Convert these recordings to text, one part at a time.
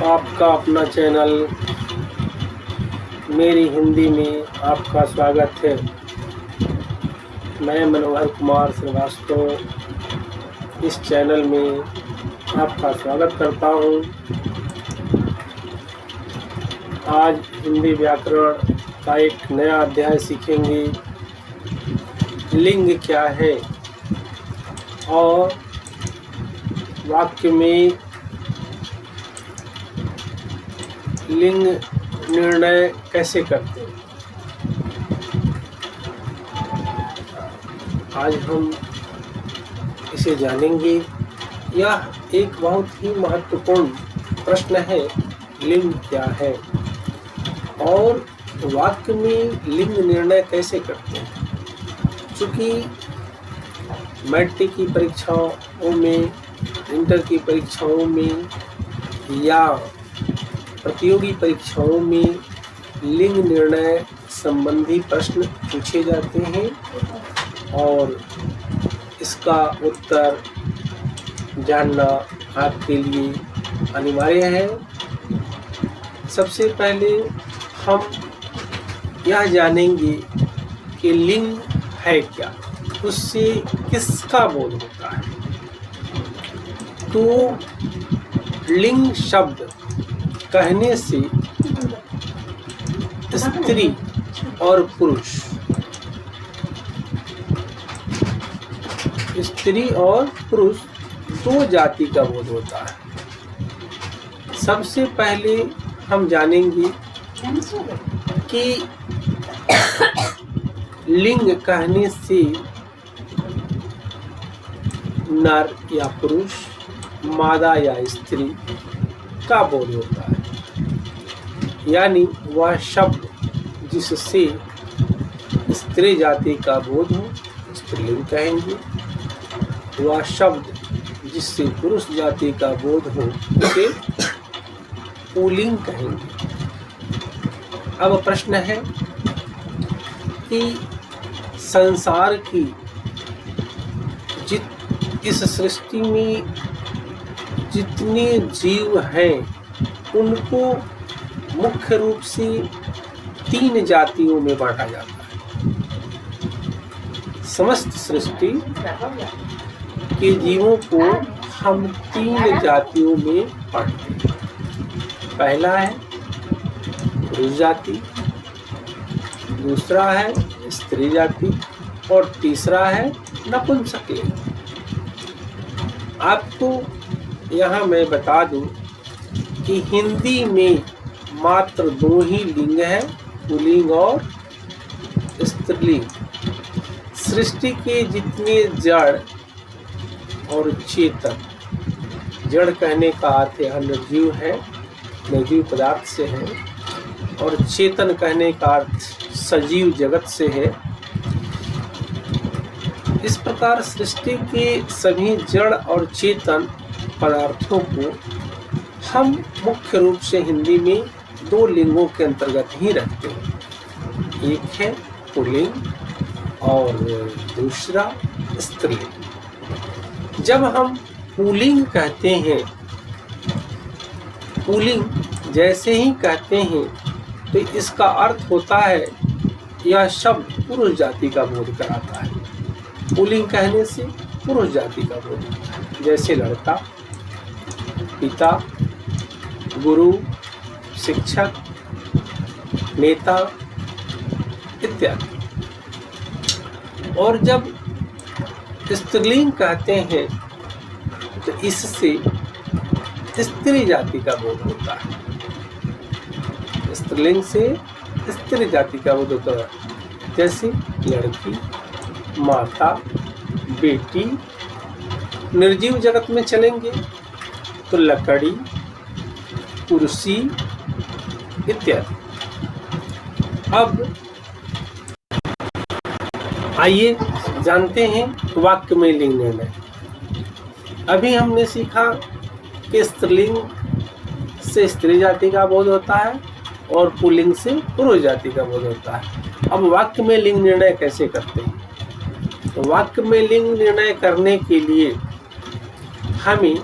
आपका अपना चैनल मेरी हिंदी में आपका स्वागत है। मैं मनोहर कुमार श्रीवास्तव इस चैनल में आपका स्वागत करता हूं। आज हिंदी व्याकरण का एक नया अध्याय सीखेंगे। लिंग क्या है और वाक्य में लिंग निर्णय कैसे करते हैं, आज हम इसे जानेंगे। यह एक बहुत ही महत्वपूर्ण प्रश्न है, लिंग क्या है और वाक्य में लिंग निर्णय कैसे करते हैं। चूँकि मैट्रिक की परीक्षाओं में, इंटर की परीक्षाओं में या प्रतियोगी परीक्षाओं में लिंग निर्णय संबंधी प्रश्न पूछे जाते हैं और इसका उत्तर जानना आपके लिए अनिवार्य है। सबसे पहले हम यह जानेंगे कि लिंग है क्या, उससे किसका बोध होता है। तो लिंग शब्द कहने से स्त्री और पुरुष, दो जाति का बोध होता है। सबसे पहले हम जानेंगे कि लिंग कहने से नर या पुरुष, मादा या स्त्री का बोध होता है। यानी वह शब्द जिससे स्त्री जाति का बोध हो स्त्रीलिंग कहेंगे, वह शब्द जिससे पुरुष जाति का बोध हो उसे पुल्लिंग कहेंगे। अब प्रश्न है कि संसार की इस सृष्टि में जितने जीव हैं उनको मुख्य रूप से 3 जातियों में बांटा जाता है। समस्त सृष्टि के जीवों को हम 3 जातियों में बांटते हैं। पहला है पुरुष जाति, दूसरा है स्त्री जाति और तीसरा है नपुंसक लिंग। आपको यहाँ मैं बता दूं कि हिंदी में मात्र 2 ही लिंग है, पुल्लिंग और स्त्रीलिंग। सृष्टि के जितने जड़ और चेतन, जड़ कहने का अर्थ है निर्जीव है, निर्जीव पदार्थ से है, और चेतन कहने का अर्थ सजीव जगत से है। इस प्रकार सृष्टि के सभी जड़ और चेतन पदार्थों को हम मुख्य रूप से हिंदी में 2 लिंगों के अंतर्गत ही रखते हैं। एक है पुल्लिंग और दूसरा स्त्रीलिंग। जब हम पुल्लिंग कहते हैं, पुल्लिंग जैसे ही कहते हैं तो इसका अर्थ होता है यह शब्द पुरुष जाति का बोध कराता है। पुल्लिंग कहने से पुरुष जाति का बोध होता है, जैसे लड़का, पिता, गुरु, शिक्षक, नेता इत्यादि। और जब स्त्रीलिंग कहते हैं तो इससे स्त्री जाति का बोध होता है। स्त्रीलिंग से स्त्री जाति का बोध होता है, जैसे लड़की, माता, बेटी। निर्जीव जगत में चलेंगे तो लकड़ी, कुर्सी इत्यादि। अब आइए जानते हैं वाक्य में लिंग निर्णय। अभी हमने सीखा कि स्त्रीलिंग से स्त्री जाति का बोध होता है और पुल्लिंग से पुरुष जाति का बोध होता है। अब वाक्य में लिंग निर्णय कैसे करते हैं? तो वाक्य में लिंग निर्णय करने के लिए हमें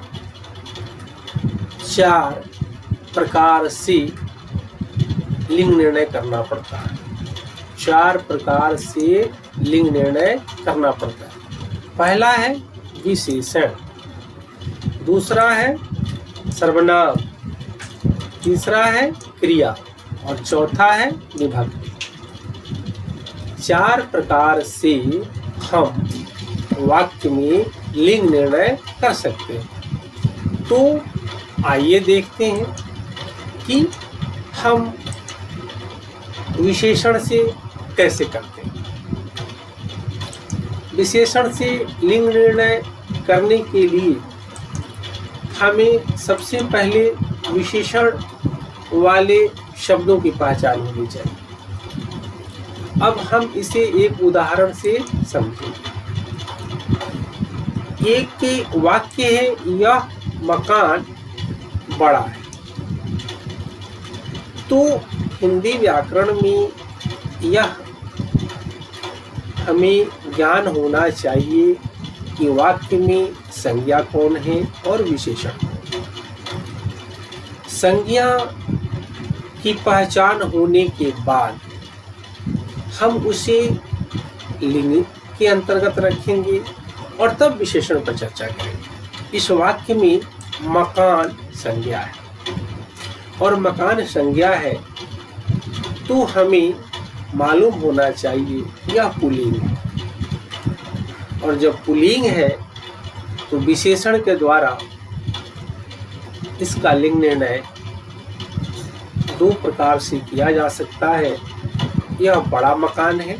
4 प्रकार से लिंग निर्णय करना पड़ता है। 4 प्रकार से लिंग निर्णय करना पड़ता है। पहला है विशेषण, दूसरा है सर्वनाम, तीसरा है क्रिया और चौथा है विभक्ति। 4 प्रकार से हम वाक्य में लिंग निर्णय कर सकते हैं। तो आइए देखते हैं कि हम विशेषण से कैसे करते हैं। विशेषण से लिंग निर्णय करने के लिए हमें सबसे पहले विशेषण वाले शब्दों की पहचान होनी चाहिए। अब हम इसे एक उदाहरण से समझेंगे। एक के वाक्य है, यह मकान बड़ा है। तो हिंदी व्याकरण में यह हमें ज्ञान होना चाहिए कि वाक्य में संज्ञा कौन है और विशेषण। संज्ञा की पहचान होने के बाद हम उसे लिंग के अंतर्गत रखेंगे और तब विशेषण पर चर्चा करेंगे। इस वाक्य में मकान संज्ञा है और मकान संज्ञा है तो हमें मालूम होना चाहिए यह पुल्लिंग है। और जब पुल्लिंग है तो विशेषण के द्वारा इसका लिंग निर्णय 2 प्रकार से किया जा सकता है। यह बड़ा मकान है।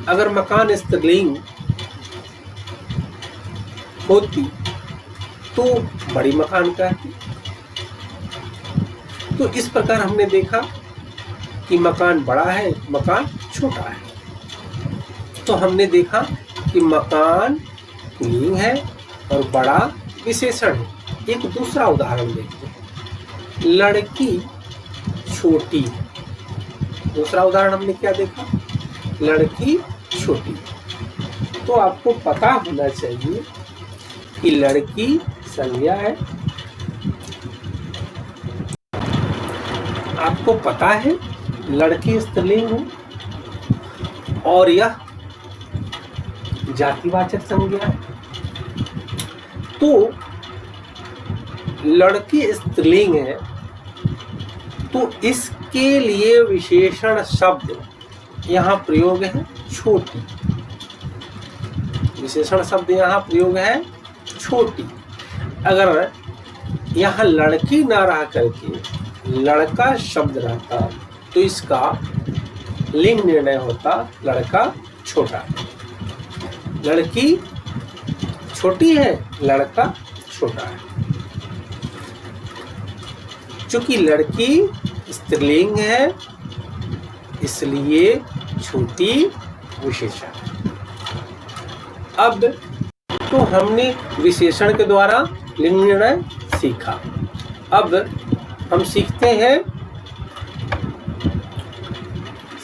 अगर मकान स्त्रीलिंग होती तो बड़ी मकान कहती। तो इस प्रकार हमने देखा कि मकान बड़ा है, मकान छोटा है। तो हमने देखा कि मकान पुल्लिंग है और बड़ा विशेषण है। एक दूसरा उदाहरण देखते हैं। लड़की छोटी है। दूसरा उदाहरण हमने क्या देखा? लड़की छोटी। तो आपको पता होना चाहिए कि लड़की संज्ञा है। आपको पता है लड़की स्त्रीलिंग है और यह जातिवाचक संज्ञा है। तो लड़की स्त्रीलिंग है तो इसके लिए विशेषण शब्द यहाँ प्रयोग है छोटी। विशेषण शब्द यहाँ प्रयोग है छोटी। अगर यहाँ लड़की ना रह करके लड़का शब्द रहता तो इसका लिंग निर्णय होता लड़का छोटा। लड़की छोटी है, लड़का छोटा है। चूंकि लड़की स्त्रीलिंग है इसलिए छोटी विशेषण। अब तो हमने विशेषण के द्वारा लिंग निर्णय सीखा। अब हम सीखते हैं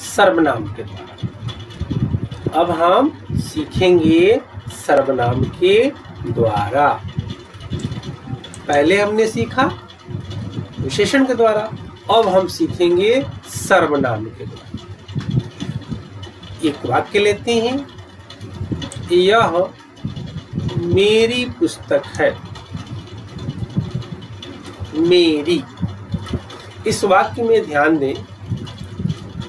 सर्वनाम के द्वारा। अब हम सीखेंगे सर्वनाम के द्वारा। पहले हमने सीखा विशेषण के द्वारा, अब हम सीखेंगे सर्वनाम के द्वारा। एक वाक्य लेते हैं, यह मेरी पुस्तक है। मेरी, इस वाक्य में ध्यान दें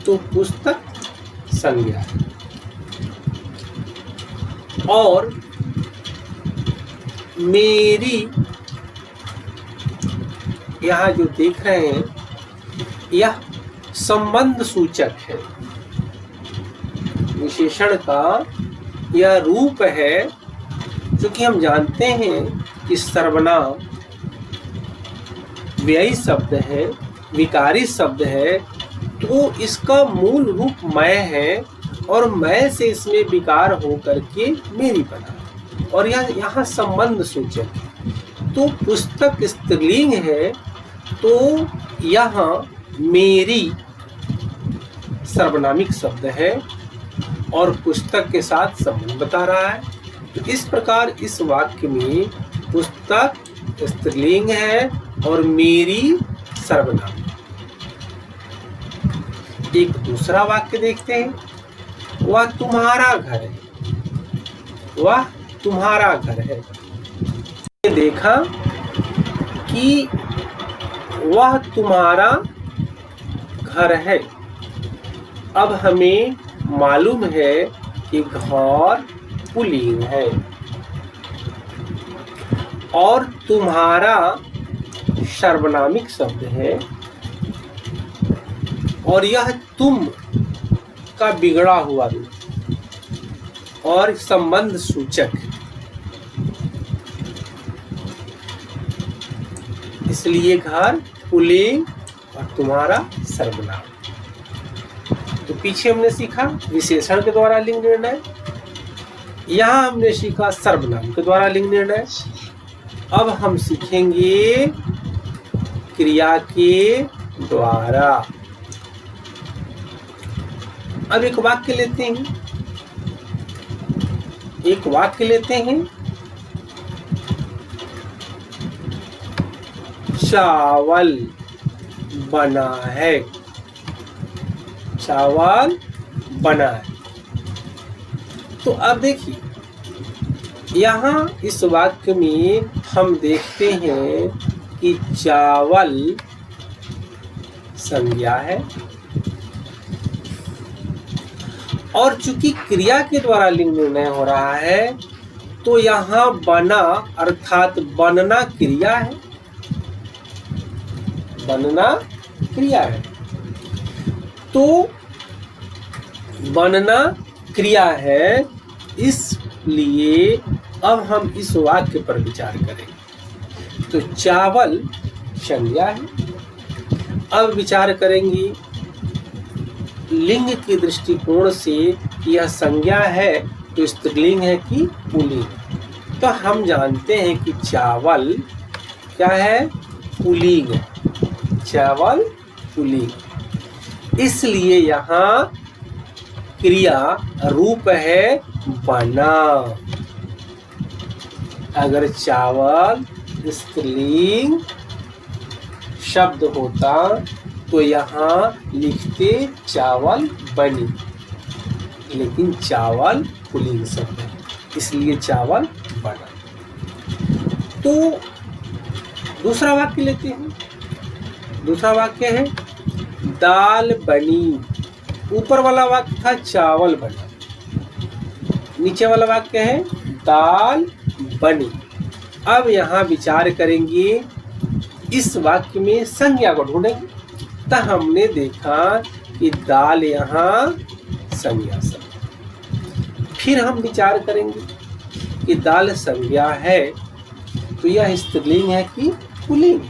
तो पुस्तक संज्ञा है और मेरी यहाँ जो देख रहे हैं यह संबंध सूचक है। विशेषण का यह रूप है। क्योंकि हम जानते हैं कि सर्वनाम व्ययी शब्द है, विकारी शब्द है, तो इसका मूल रूप मैं है और मैं से इसमें विकार हो करके मेरी बना और यहाँ संबंध सूचक है। तो पुस्तक स्त्रीलिंग है तो यहाँ मेरी सर्वनामिक शब्द है और पुस्तक के साथ संबंध बता रहा है। तो इस प्रकार इस वाक्य में पुस्तक स्त्रीलिंग है और मेरी सर्वनाम। एक दूसरा वाक्य देखते हैं, वह तुम्हारा घर है, वह तुम्हारा घर है। देखा कि वह तुम्हारा घर है। अब हमें मालूम है कि घर पुल्लिंग है और तुम्हारा सर्वनामिक शब्द है और यह तुम का बिगड़ा हुआ रूप और संबंध सूचक है। इसलिए घर पुल्लिंग और तुम्हारा सर्वनाम। तो पीछे हमने सीखा विशेषण के द्वारा लिंग निर्णय, यहाँ हमने सीखा सर्वनाम के द्वारा लिंग निर्णय। अब हम सीखेंगे क्रिया के द्वारा। अब एक वाक्य लेते हैं, एक वाक्य लेते हैं। चावल बना है, चावल बना है। तो अब देखिए यहाँ इस वाक्य में हम देखते हैं कि चावल संज्ञा है और चूंकि क्रिया के द्वारा लिंग निर्णय हो रहा है तो यहाँ बना अर्थात बनना क्रिया है, बनना क्रिया है। तो बनना क्रिया है, इसलिए अब हम इस वाक्य पर विचार करेंगे। तो चावल संज्ञा है। अब विचार करेंगे लिंग के दृष्टिकोण से यह संज्ञा है तो स्त्रीलिंग है कि पुल्लिंग। तो हम जानते हैं कि चावल क्या है, पुल्लिंग है, चावल पुल्लिंग। इसलिए यहाँ क्रिया रूप है बना। अगर चावल स्त्रीलिंग शब्द होता तो यहाँ लिखते चावल बनी, लेकिन चावल पुल्लिंग शब्द है इसलिए चावल बना। तो दूसरा वाक्य लेते हैं। दूसरा वाक्य है दाल बनी। ऊपर वाला वाक्य था चावल बना, नीचे वाला वाक्य है दाल बनी। अब यहाँ विचार करेंगे, इस वाक्य में संज्ञा को ढूंढेंगे। तो हमने देखा कि दाल यहाँ संज्ञा शब्द। फिर हम विचार करेंगे कि दाल संज्ञा है तो यह स्त्रीलिंग है कि पुल्लिंग।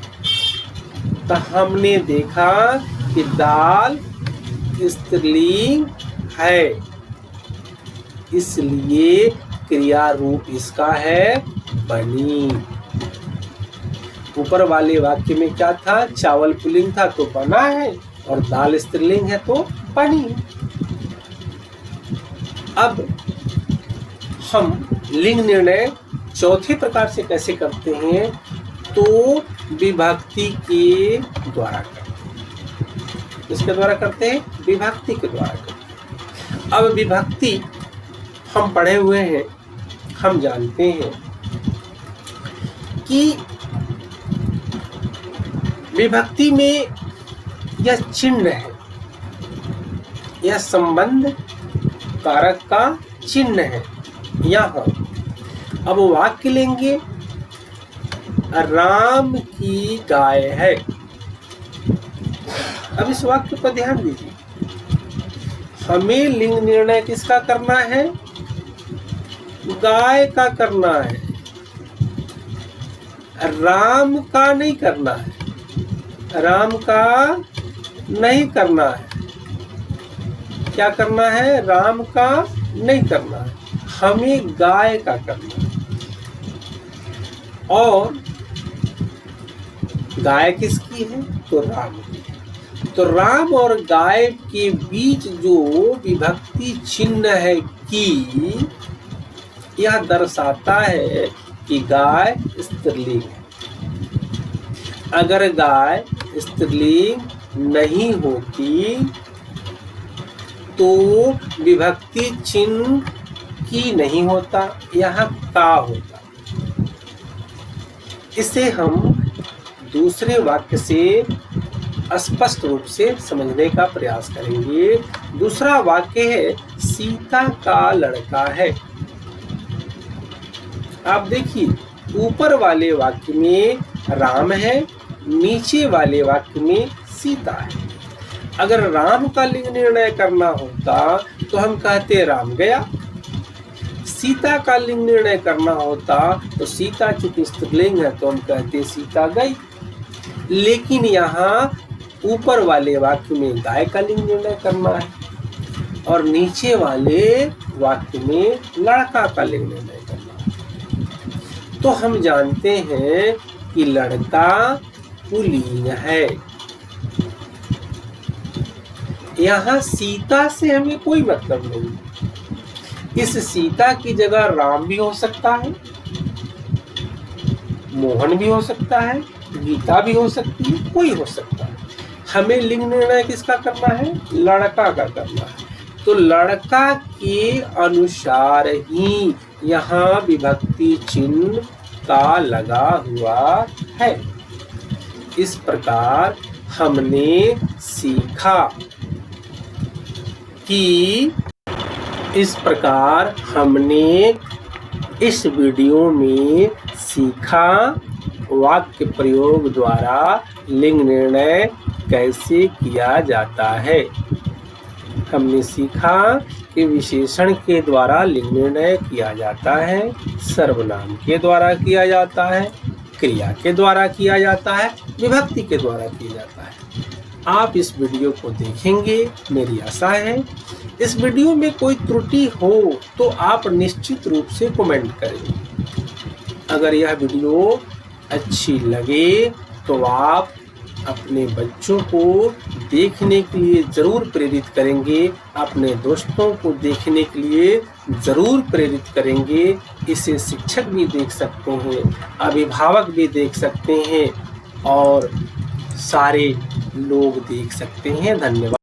तो हमने देखा कि दाल स्त्रीलिंग है, इसलिए क्रिया रूप इसका है बनी। ऊपर वाले वाक्य में क्या था, चावल पुल्लिंग था तो बना है और दाल स्त्रीलिंग है तो बनी। अब हम लिंग निर्णय चौथे प्रकार से कैसे करते हैं, तो विभक्ति के द्वारा करते हैं। किसके द्वारा करते हैं, विभक्ति के द्वारा करते हैं। अब विभक्ति हम पढ़े हुए हैं, हम जानते हैं कि विभक्ति में यह चिन्ह है, यह संबंध कारक का चिन्ह है यहाँ। अब वाक्य लेंगे, राम की गाय है। अब इस वाक्य पर ध्यान दीजिए, हमें लिंग निर्णय किसका करना है, गाय का करना है, राम का नहीं करना है, राम का नहीं करना है। क्या करना है, राम का नहीं करना है, हमें गाय का करना है। और गाय किसकी है, तो राम की है। तो राम और गाय के बीच जो विभक्ति चिन्ह है कि, यह दर्शाता है कि गाय स्त्रीलिंग है। अगर गाय स्त्रीलिंग नहीं होती तो विभक्ति चिन्ह की नहीं होता, यहाँ का होता। इसे हम दूसरे वाक्य से स्पष्ट रूप से समझने का प्रयास करेंगे। दूसरा वाक्य है सीता का लड़का है। आप देखिए, ऊपर वाले वाक्य में राम है, नीचे वाले वाक्य में सीता है। अगर राम का लिंग निर्णय करना होता तो हम कहते राम गया। सीता का लिंग निर्णय करना होता तो सीता चूंकि स्त्रीलिंग है तो हम कहते सीता गई। लेकिन यहाँ ऊपर वाले वाक्य में गाय का लिंग निर्णय करना है और नीचे वाले वाक्य में लड़का का लिंग निर्णय करना है। तो हम जानते हैं कि लड़का पुल्लिंग है। यहाँ सीता से हमें कोई मतलब नहीं। इस सीता की जगह राम भी हो सकता है, मोहन भी हो सकता है, गीता भी हो सकती है, कोई हो सकता है। हमें लिंग निर्णय किसका करना है? लड़का का करना है। तो लड़का के अनुसार ही यहाँ विभक्ति चिन्ह का लगा हुआ है। इस प्रकार हमने सीखा कि इस वीडियो में सीखा वाक्य प्रयोग द्वारा लिंग निर्णय कैसे किया जाता है। हमने सीखा कि विशेषण के द्वारा लिंग निर्णय किया जाता है, सर्वनाम के द्वारा किया जाता है, क्रिया के द्वारा किया जाता है, विभक्ति के द्वारा किया जाता है। आप इस वीडियो को देखेंगे, मेरी आशा है। इस वीडियो में कोई त्रुटि हो तो आप निश्चित रूप से कमेंट करें। अगर यह वीडियो अच्छी लगे तो आप अपने बच्चों को देखने के लिए ज़रूर प्रेरित करेंगे, अपने दोस्तों को देखने के लिए ज़रूर प्रेरित करेंगे। इसे शिक्षक भी देख सकते हैं, अभिभावक भी देख सकते हैं और सारे लोग देख सकते हैं। धन्यवाद।